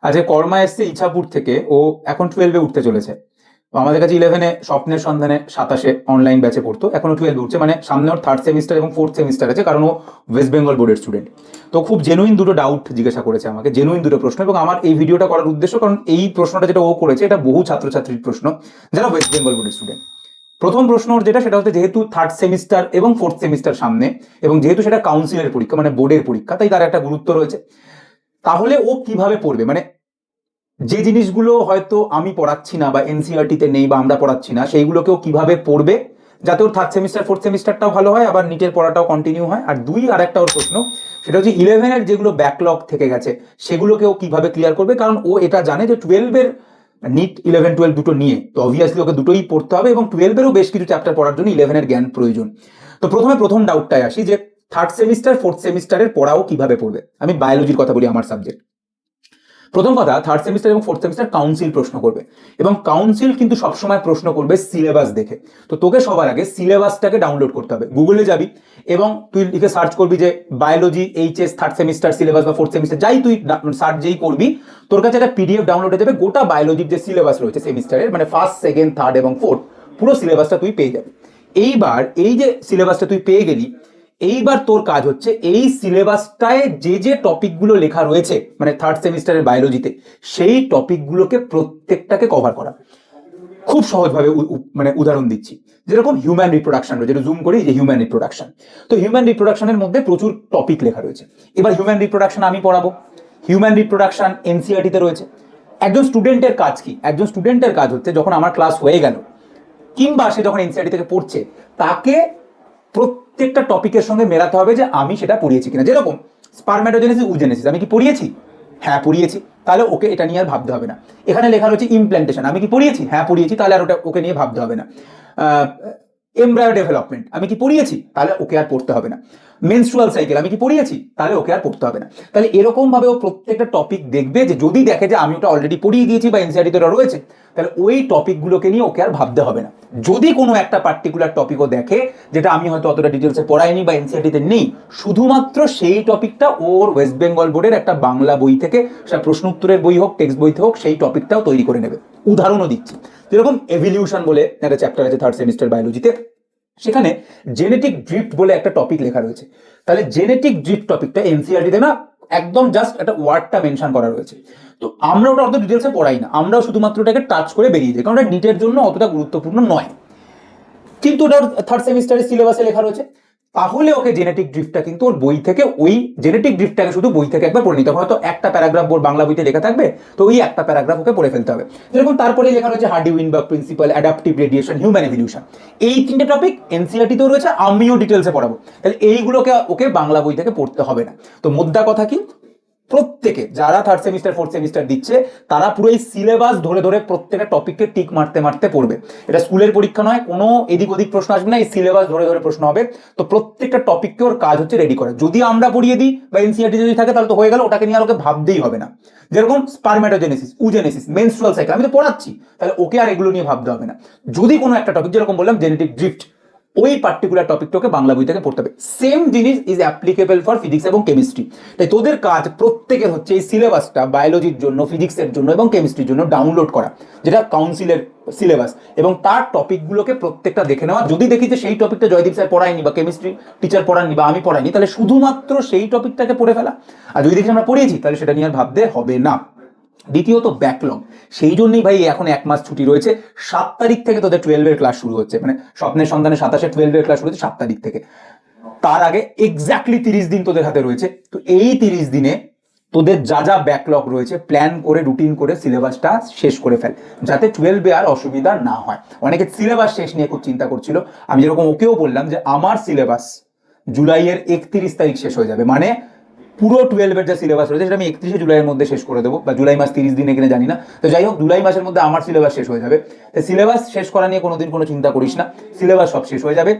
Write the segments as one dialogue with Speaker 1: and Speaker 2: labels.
Speaker 1: আজকে কর্মা এসছে ইছাপুর থেকে, ও এখন 12-এ উঠতে চলেছে। তো আমাদের কাছে 11-এ স্বপ্নের সন্ধানে 27-এ অনলাইন ব্যাচে পড়তো, এখনো 12-এ উঠছে, মানে সামনে ওর 3rd সেমিস্টার এবং 4th সেমিস্টার আছে, কারণ ও ওয়েস্ট বেঙ্গল বোর্ডের স্টুডেন্ট। তো খুব জেনুইন দুটো ডাউট জিজ্ঞাসা করেছে আমাকে, জেনুইন দুটো প্রশ্ন, এবং আমার এই ভিডিওটা করার উদ্দেশ্য কারণ এই প্রশ্নটা যেটা ও করেছে এটা বহু ছাত্রছাত্রীর প্রশ্ন যারা ওয়েস্ট বেঙ্গল বোর্ডের স্টুডেন্ট। প্রথম প্রশ্ন ওর যেটা, সেটা হচ্ছে যেহেতু 3rd সেমিস্টার এবং 4th সেমিস্টার সামনে, এবং যেহেতু সেটা কাউন্সিলের পরীক্ষা মানে বোর্ডের পরীক্ষা, তাই তার একটা গুরুত্ব রয়েছে। তাহলে ও কিভাবে পড়বে, মানে যে জিনিসগুলো হয়তো আমি পড়াচ্ছি না বা এনসিআরটিতে নেই বা আমরা পড়াচ্ছি না, সেইগুলোকেও কিভাবে পড়বে যাতে ওর 3rd সেমিস্টার 4th সেমিস্টারটাও ভালো হয়, আবার নিটের পড়াটাও কন্টিনিউ হয়। আর দুই, আর একটা ওর প্রশ্ন, সেটা হচ্ছে 11-এর যেগুলো ব্যাকলগ থেকে গেছে সেগুলোকেও কিভাবে ক্লিয়ার করবে, কারণ ও এটা জানে যে 12-এর নিট 11-12 দুটো নিয়ে, তো অবভিয়াসলি ওকে দুটোই পড়তে হবে, এবং 12-এরও বেশ কিছু চ্যাপ্টার পড়ার জন্য 11-এর জ্ঞান প্রয়োজন। তো প্রথম ডাউটটায় আসি যে 3rd সেমিস্টার 4th সেমিস্টারের পড়াও কিভাবে পড়বে। আমি বায়োলজির কথা বলি, আমার সাবজেক্ট। প্রথম কথা, 3rd সেমিস্টার এবং 4th সেমিস্টার কাউন্সিল প্রশ্ন করবে, এবং কাউন্সিল কিন্তু সবসময় প্রশ্ন করবে সিলেবাস দেখে। তো তোকে সবার আগে সিলেবাসটাকে ডাউনলোড করতে হবে, গুগলে যাবি এবং তুই লিখে সার্চ করবি যে biology HS 3rd semester syllabus বা 4th সেমিস্টার, যাই তুই সার্চ যেই করবি, তোর কাছে একটা পিডিএফ ডাউনলোড হয়ে যাবে, গোটা বায়োলজির যে সিলেবাস রয়েছে সেমিস্টারের, মানে 1st, 2nd, 3rd এবং 4th পুরো সিলেবাসটা তুই পেয়ে যাবি। এইবার এই যে সিলেবাসটা তুই পেয়ে গেলি, এইবার তোর কাজ হচ্ছে এই সিলেবাসটায় যে যে টপিকগুলো লেখা রয়েছে মানে 3rd সেমিস্টারের বায়োলজিতে, সেই টপিকগুলোকে প্রত্যেকটাকে কভার করা। খুব সহজভাবে মানে উদাহরণ দিচ্ছি, যেরকম হিউম্যান রিপ্রোডাকশন রয়েছে, যেটা জুম করি, যে হিউম্যান রিপ্রোডাকশন। তো হিউম্যান রিপ্রোডাকশনের মধ্যে প্রচুর টপিক লেখা রয়েছে। এবার হিউম্যান রিপ্রোডাকশন আমি পড়াবো, হিউম্যান রিপ্রোডাকশন এনসিআরটিতে রয়েছে। একজন স্টুডেন্টের কাজ কি? একজন স্টুডেন্টের কাজ হচ্ছে যখন আমার ক্লাস হয়ে গেল, কিংবা সে যখন এনসিআরটি থেকে পড়ছে, তাকে প্রত্যেকটা টপিকের সঙ্গে মেলাতে হবে যে আমি সেটা পড়িয়েছি কিনা। যেরকম স্পারম্যাটোজেনেসিস উজেনেসিস আমি কি পড়িয়েছি? হ্যাঁ পড়িয়েছি, তাহলে ওকে এটা নিয়ে আর ভাবতে হবে না। এখানে লেখা রয়েছে ইমপ্ল্যান্টেশন, আমি কি পড়িয়েছি? হ্যাঁ পড়িয়েছি, তাহলে আর ওটা ওকে নিয়ে ভাবতে হবে না। এমব্রায়ো ডেভেলপমেন্ট আমি কি পড়িয়েছি? তাহলে ওকে আর পড়তে হবে না। মেনস্ট্রুয়াল সাইকেল আমি কি পড়িয়েছি? তাহলে ওকে আর পড়তে হবে না। তাহলে এরকম ভাবে ও প্রত্যেকটা টপিক দেখবে, যে যদি দেখে যে আমি ওটা অলরেডি পড়িয়ে দিয়েছি বা এনসিআরটিতে ওটা রয়েছে, তাহলে ওই টপিকগুলোকে নিয়ে ওকে আর ভাবতে হবে না। যদি কোনো একটা পার্টিকুলার টপিকও দেখে যেটা আমি হয়তো অতটা ডিটেলসে পড়াইনি বা এনসিআরটিতে নেই, শুধুমাত্র সেই টপিকটা ওর ওয়েস্ট বেঙ্গল বোর্ডের একটা বাংলা বই থেকে, সেটা প্রশ্ন উত্তরের বই হোক, টেক্সট বইতে হোক, সেই টপিকটাও তৈরি করে নেবে। উদাহরণও দিচ্ছি, যেরকম এভিলিউশন বলে একটা চ্যাপ্টার আছে 3rd সেমিস্টার বায়োলজিতে, সেখানে জেনেটিক ড্রিফট বলে একটা টপিক লেখা রয়েছে। তাহলে জেনেটিক ড্রিফট টপিকটা এনসিআরটিতে না, একদম জাস্ট একটা ওয়ার্ডটা মেনশন করা রয়েছে। তো আমরা ওটা অত ডিটেলসে পড়াই না, আমরাও শুধুমাত্র ওটাকে টাচ করে বেরিয়ে যাই, কারণ এটা নিটের জন্য অতটা গুরুত্বপূর্ণ নয়। কিন্তু ওটা 3rd সেমিস্টারের সিলেবাসে লেখা রয়েছে, তাহলে ওকে জেনেটিক ড্রিফটটা কিন্তু ওর বই থেকে, ওই জেনেটিক ড্রিফটটাকে শুধু বই থেকে একবার পড়ে নিতে হবে। হয়তো একটা প্যারাগ্রাফ ওর বাংলা বইতে লেখা থাকবে, তো ওই একটা প্যারাগ্রাফ ওকে পড়ে ফেলতে হবে। যেরকম তারপরে লেখা রয়েছে Hardy Weinberg principle, adaptive radiation, human evolution. এই তিনটে টপিক এনসিআরটিতেও রয়েছে, আমিও ডিটেলসে পড়াবো। তাহলে এইগুলোকে ওকে বাংলা বই থেকে পড়তে হবে না। তো মোদ্দা কথা কি, প্রত্যেকে যারা 3rd সেমিস্টার 4th সেমিস্টার দিচ্ছে, তারা পুরো এই সিলেবাস ধরে ধরে প্রত্যেকটা টপিককে টিক মারতে মারতে পড়বে। এটা স্কুলের পরীক্ষা নয়, কোনো এদিক ওদিক প্রশ্ন আসবে না, এই সিলেবাস ধরে ধরে প্রশ্ন হবে। তো প্রত্যেকটা টপিককে ওর কাজ হচ্ছে রেডি করা। যদি আমরা পড়িয়ে দিই বা এনসিআরটি যদি থাকে, তাহলে তো হয়ে গেল, ওটাকে নিয়ে আর ওকে ভাবতেই হবে না। যেরকম স্পারম্যাটোজেনেসিস, উজেনেসিস, মেনস্ট্রুয়াল সাইকেল আমি তো পড়াচ্ছি, তাহলে ওকে আর এগুলো নিয়ে ভাবতে হবে না। যদি কোনো একটা টপিক, যেরকম বললাম জেনেটিক ড্রিফট, ওই পার্টিকুলার টপিকটাকে বাংলা বই থেকে পড়তে হবে। সেম জিনিস ইজ অ্যাপ্লিকেবল ফর ফিজিক্স এবং কেমিস্ট্রি। তাই তোদের কাজ প্রত্যেকের হচ্ছে এই সিলেবাসটা বায়োলজির জন্য, ফিজিক্সের জন্য এবং কেমিস্ট্রির জন্য ডাউনলোড করা, যেটা কাউন্সিলের সিলেবাস, এবং তার টপিকগুলোকে প্রত্যেকটা দেখে নেওয়া। যদি দেখি যে সেই টপিকটা জয়দীপ স্যার পড়ায়নি বা কেমিস্ট্রি টিচার পড়াননি বা আমি পড়াইনি, তাহলে শুধুমাত্র সেই টপিকটাকে পড়ে ফেলা। আর যদি দেখি আমরা পড়িয়েছি, তাহলে সেটা নিয়ে আর ভাবতে হবে না। দ্বিতীয়ত ব্যাকলগ, সেই জন্যই ভাই এখন 1 মাস ছুটি রয়েছে। 7 তারিখ থেকে তোদের 12-এর ক্লাস শুরু হচ্ছে, মানে স্বপ্নের সন্ধানে 27-এ 12-এর ক্লাস শুরু হচ্ছে 7 তারিখ থেকে। তার আগে এক্স্যাক্টলি 30 দিন তোদের হাতে রয়েছে। তো এই 30 দিনে তোদের যা যা ব্যাকলগ রয়েছে প্ল্যান করে, রুটিন করে সিলেবাসটা শেষ করে ফেল, যাতে 12-এ আর অসুবিধা না হয়। অনেকে সিলেবাস শেষ নিয়ে খুব চিন্তা করছিল, আমি যেরকম ওকেও বললাম যে আমার সিলেবাস জুলাইয়ের 31 তারিখ শেষ হয়ে যাবে, মানে পুরো 12-এর যে সিলেবাস রয়েছে সেটা আমি 31শে জুলাইয়ের মধ্যে শেষ করে দেবো, বা জুলাই মাস 30 দিনে কিনা জানি না। তো যাই হোক, জুলাই মাসের মধ্যে আমার সিলেবাস শেষ হয়ে যাবে। তো সিলেবাস শেষ করা নিয়ে কোনোদিন কোনো চিন্তা করিস না, সিলেবাস সব শেষ হয়ে যাবে।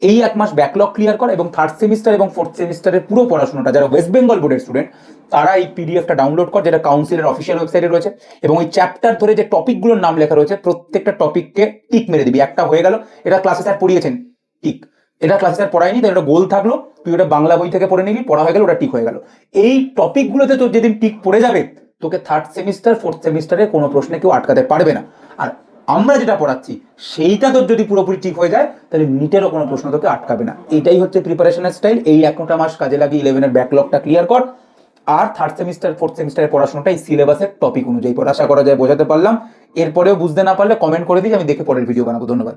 Speaker 1: এই 1 মাস ব্যাকলগ ক্লিয়ার কর, এবং 3rd সেমিস্টার এবং 4th সেমিস্টারের পুরো পড়াশোনাটা যারা ওয়েস্ট বেঙ্গল বোর্ডের স্টুডেন্ট, তারা এই পিডিএফটা ডাউনলোড কর, যেটা কাউন্সিলের অফিসিয়াল ওয়েবসাইটে রয়েছে। এবং ওই চ্যাপ্টার ধরে যে টপিকগুলোর নাম লেখা রয়েছে, প্রত্যেকটা টপিককে টিক মেরে দিবি। একটা হয়ে গেল, এটা ক্লাসে স্যার পড়িয়েছেন, টিক। এটা ক্লাসে স্যার পড়ায়নি, তাই ওটা গোল থাকলো, তুই ওটা বাংলা বই থেকে পড়ে নিবি, পড়া হয়ে গেল, ওটা টিক হয়ে গেল। এই টপিকগুলোতে তোর যেদিন টিক পড়ে যাবে, তোকে থার্ড সেমিস্টার ফোর্থ সেমিস্টারে কোনো প্রশ্নে কেউ আটকাতে পারবে না। আর আমরা যেটা পড়াচ্ছি সেইটা তোর যদি পুরোপুরি ঠিক হয়ে যায় তাহলে নিটেরও কোনো প্রশ্ন তোকে আটকাবে না। এটাই হচ্ছে প্রিপারেশনের স্টাইল। এই 1টা মাস কাজে লাগিয়ে 11-এর ব্যাকলগটা ক্লিয়ার কর। আর থার্ড সেমিস্টার ফোর্থ সেমিস্টারের পড়াশোনাটা এই সিলেবাসের টপিক অনুযায়ী পড়া। আশা করা যায় বোঝাতে পারলাম। এরপরেও বুঝতে না পারলে কমেন্ট করে দিই, আমি দেখে পরের ভিডিও বানাবো। ধন্যবাদ।